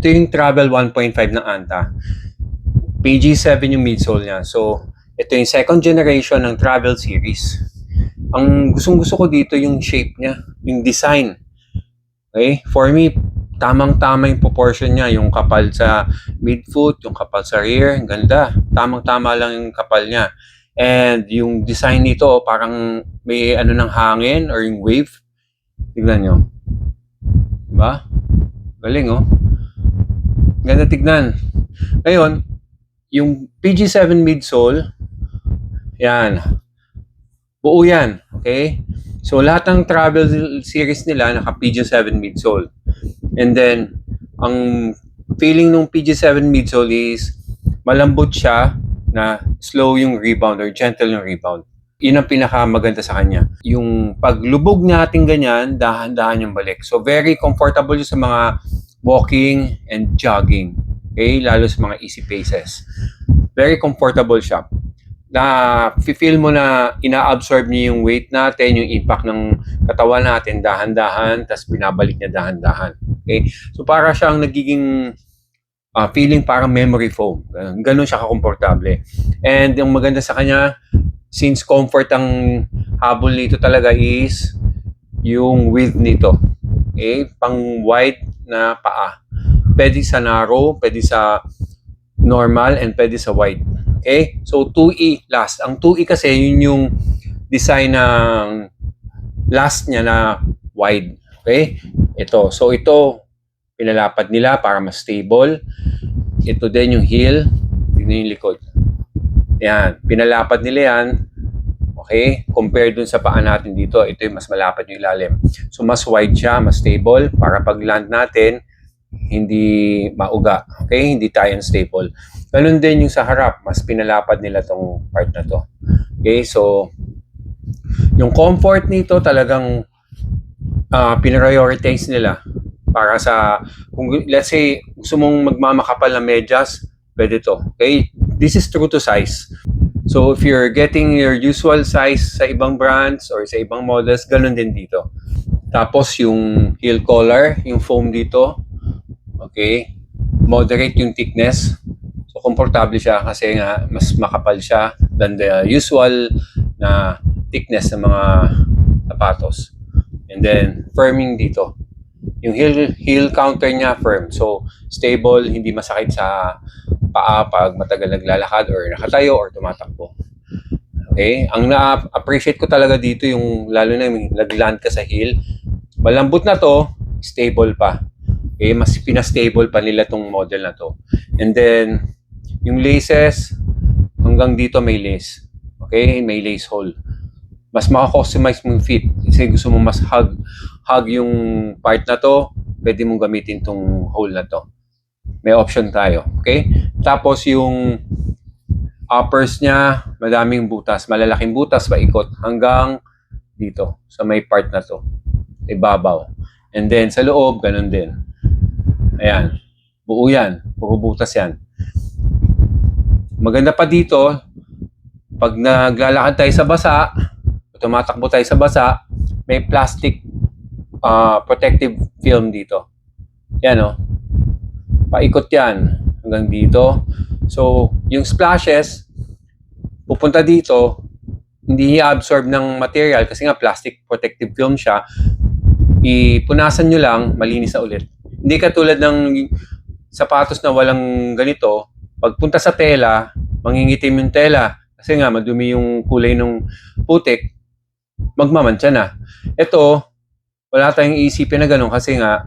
Ito yung Travel 1.5 ng Anta. PG7 yung midsole niya. So, ito yung second generation ng Travel series. Ang gustong-gusto ko dito yung shape niya, yung design. Okay? For me, tamang-tama yung proportion niya, yung kapal sa midfoot, yung kapal sa rear, ganda. Tamang-tama lang yung kapal niya. And yung design nito, parang may ano ng hangin or yung wave. Tignan nyo. Diba? Galing, oh. Ganda tignan. Ngayon, yung PG7 midsole, yan. Buo yan. Okay? So, lahat ng travel series nila, naka PG7 midsole. And then, ang feeling ng PG7 midsole is malambot siya na slow yung rebound or gentle yung rebound. Yun ang pinakamaganda sa kanya. Yung paglubog natin ganyan, dahan-dahan yung balik. So, very comfortable yung sa mga walking and jogging. Okay? Lalo sa mga easy paces. Very comfortable siya. Na feel mo na ina-absorb niya yung weight natin, yung impact ng katawan natin dahan-dahan, tapos binabalik niya dahan-dahan. Okay? So para siyang nagiging feeling parang memory foam. Ganun siya kakomportable. And yung maganda sa kanya, since comfort ang habol nito talaga is yung width nito. Okay? Pang wide na paa. Pwede sa narrow, pwede sa normal, and pwede sa wide. Okay? So, 2E last. Ang 2E kasi, yun yung design ng last niya na wide. Okay? Ito. So, ito, pinalapad nila para mas stable. Ito din yung heel. Tignan yung likod. Yan. Pinalapad nila yan. Okay? Compare dun sa paa natin dito, ito yung mas malapad yung ilalim. So, mas wide siya, mas stable, para pag land natin, hindi mauga. Okay? Hindi tayo unstable. Ganun din yung sa harap, mas pinalapad nila tong part na to. Okay? So, yung comfort nito talagang prioritize nila para sa, kung let's say, gusto mong magmamakapal na medyas, pwede to. Okay? This is true to size. So, if you're getting your usual size sa ibang brands or sa ibang models, ganun din dito. Tapos, yung heel collar, yung foam dito, okay, moderate yung thickness. So, komportable siya kasi nga mas makapal siya than the usual na thickness ng mga sapatos. And then, firming dito. Yung heel counter niya firm. So, stable, hindi masakit sa paa pag matagal naglalakad or nakatayo or tumatakbo. Okay? Ang na-appreciate ko talaga dito yung lalo na yung nag-land ka sa heel. Malambot na to, stable pa. Okay? Mas pinastable pa nila tong model na to. And then, yung laces, hanggang dito may lace. Okay? May lace hole. Mas maka-customize mo yung fit. Kasi gusto mo mas hug yung part na to, pwede mong gamitin tong hole na to. May option tayo. Okay? Tapos yung uppers niya, madaming butas. Malalaking butas, paikot. Hanggang dito, sa may part na to. Ibabaw. And then, sa loob, ganun din. Ayan. Buo yan. Puro butas yan. Maganda pa dito, pag naglalakad tayo sa basa, tumatakbo tayo sa basa, may plastic protective film dito. Yan, oh. Paikot yan hanggang dito. So, yung splashes, pupunta dito, hindi i-absorb ng material kasi nga plastic protective film siya. Ipunasan nyo lang, malinis na ulit. Hindi katulad ng sapatos na walang ganito, pagpunta sa tela, mangingitim yung tela kasi nga madumi yung kulay ng putik, magmamantsa na. Ito, wala tayong iisipin na ganun kasi nga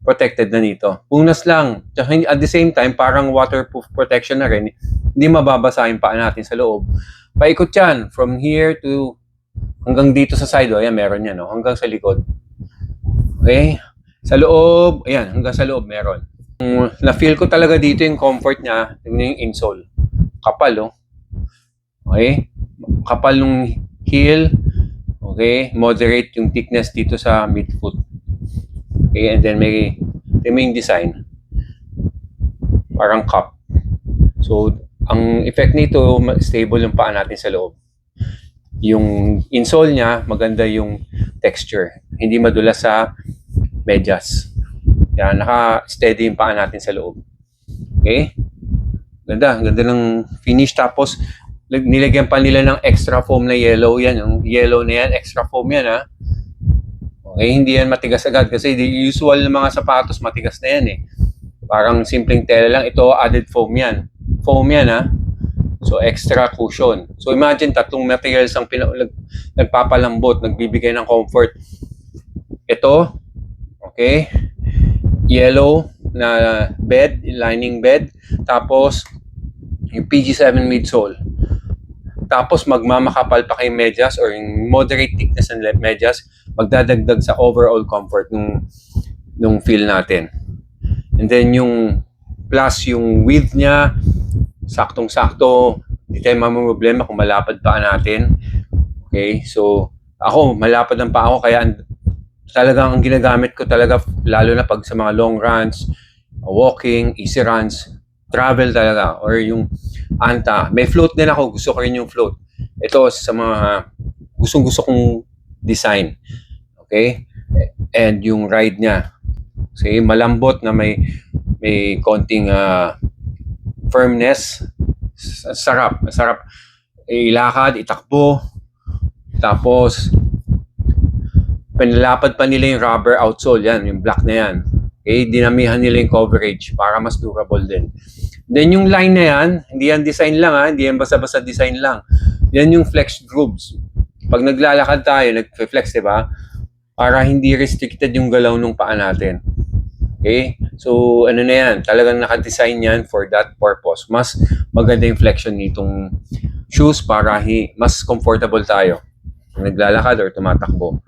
protected na nito. Punas lang. At the same time, parang waterproof protection na rin. Hindi mababasa yung paa natin sa loob. Paikot yan. From here to hanggang dito sa side. Ayan, meron yan. No? Hanggang sa likod. Okay? Sa loob, ayan, hanggang sa loob meron. Na-feel ko talaga dito yung comfort niya. Tingnan yung insole. Kapal, oh. Okay? Kapal nung heel. Okay? Moderate yung thickness dito sa midfoot. Okay, and then may yung design. Parang cup. So, ang effect nito, stable yung paa natin sa loob. Yung insole niya, maganda yung texture. Hindi madulas sa medyas. Yan, naka-steady yung paa natin sa loob. Okay? Ganda ng finish. Tapos, nilagyan pa nila ng extra foam na yellow. Yan, yung yellow na yan, extra foam yan ha. Okay, hindi yan matigas agad kasi the usual ng mga sapatos matigas na yan eh. Parang simpleng tela lang. Ito, added foam yan. Foam yan ha. So, extra cushion. So, imagine, tatlong materials ang nagpapalambot, nagbibigay ng comfort. Ito, okay, yellow na bed, lining bed. Tapos, yung PG7 midsole. Tapos, magmamakapal pa kay medyas or yung moderate thickness ng medyas, magdadagdag sa overall comfort nung feel natin. And then, yung plus yung width niya, saktong-sakto, hindi tayo problema kung malapad pa natin. Okay, so ako, malapad ang paa ko, kaya talagang ang ginagamit ko talaga, lalo na pag sa mga long runs, walking, easy runs, travel talaga, or yung anta. May float din ako, gusto ko rin yung float. Ito sa mga gustong-gusto kong design. Okay? And yung ride niya. Kasi malambot na may konting firmness. Sarap ilakad, itakbo. Tapos pinalapad pa nila yung rubber outsole yan, yung black na yan. Okay, dinamihan nila yung coverage para mas durable din. Then yung line na yan, hindi yan design lang ha, hindi yan basta-basta design lang. Yan yung flex grooves. Pag naglalakad tayo, nag-flex, di ba? Para hindi restricted yung galaw ng paa natin. Okay? So, ano na yan? Talagang naka-design yan for that purpose. Mas maganda yung flexion nitong shoes para mas comfortable tayo. Naglalakad or tumatakbo.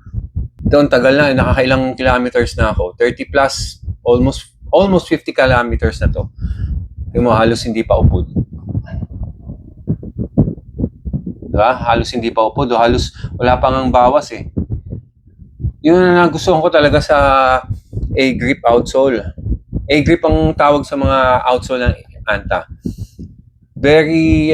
Ito, ang tagal na. Nakakailang kilometers na ako. 30 plus, almost 50 kilometers na to. Yung mo, halos hindi pa upod. Diba? Halos hindi pa upod. Halos wala pang ang bawas eh. Yun na nagustuhan ko talaga sa A-grip outsole. A-grip ang tawag sa mga outsole ng Anta. Very,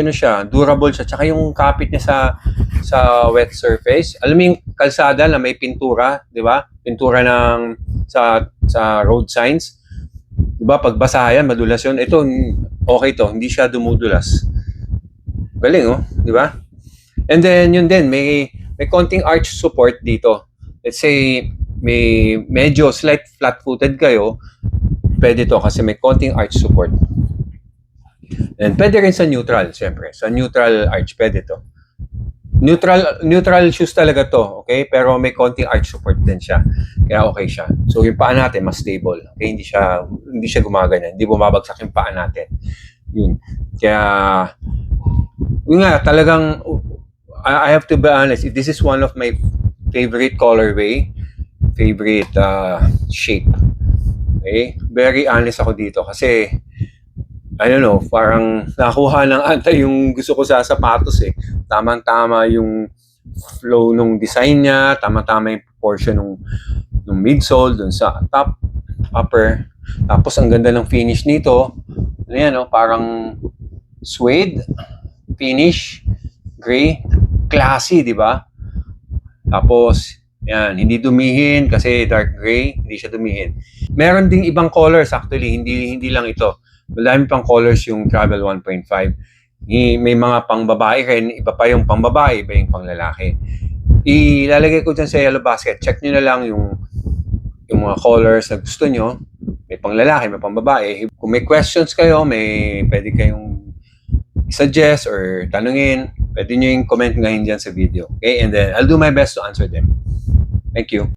durable siya. Tsaka yung kapit niya sa wet surface. Alam mo yung kalsada na may pintura, di ba? Pintura sa road signs. Di ba? Pag basa yan, madulas yun. Ito, okay to. Hindi siya dumudulas. Galing, oh. Di ba? And then, yun din, may konting arch support dito. Let's say, may medyo slight flat-footed kayo, pwede to kasi may konting arch support. And pwede rin sa neutral, siyempre. Sa neutral arch, pwede to. Neutral shoes talaga to, okay? Pero may konting arch support din siya. Kaya okay siya. So, yung paa natin, mas stable. Okay? Hindi siya gumaganyan. Hindi bumabagsak yung paa natin. Yun. Kaya, yun nga, talagang, I have to be honest, this is one of my favorite colorway, favorite shape. Okay? Very honest ako dito kasi I don't know, parang nakuha ng Anta yung gusto ko sa sapatos eh. Tamang-tama yung flow nung design niya, tama-tama yung proportion nung midsole dun sa top, upper. Tapos ang ganda ng finish nito. Ano yan, no? Parang suede finish, gray, classy, di ba? Tapos, yan, hindi dumihin kasi dark gray, hindi siya dumihin. Meron ding ibang colors actually, hindi lang ito. Madami pang colors yung Travel 1.5. May mga pang babae rin, iba pa yung pang babae, iba yung pang lalaki. Ilalagay ko dyan sa yellow basket. Check nyo na lang yung mga colors na gusto nyo. May pang lalaki, may pang babae. Kung may questions kayo, pwede kayong suggest or tanungin. Pwede nyo yung comment ngayon dyan sa video. Okay? And then, I'll do my best to answer them. Thank you.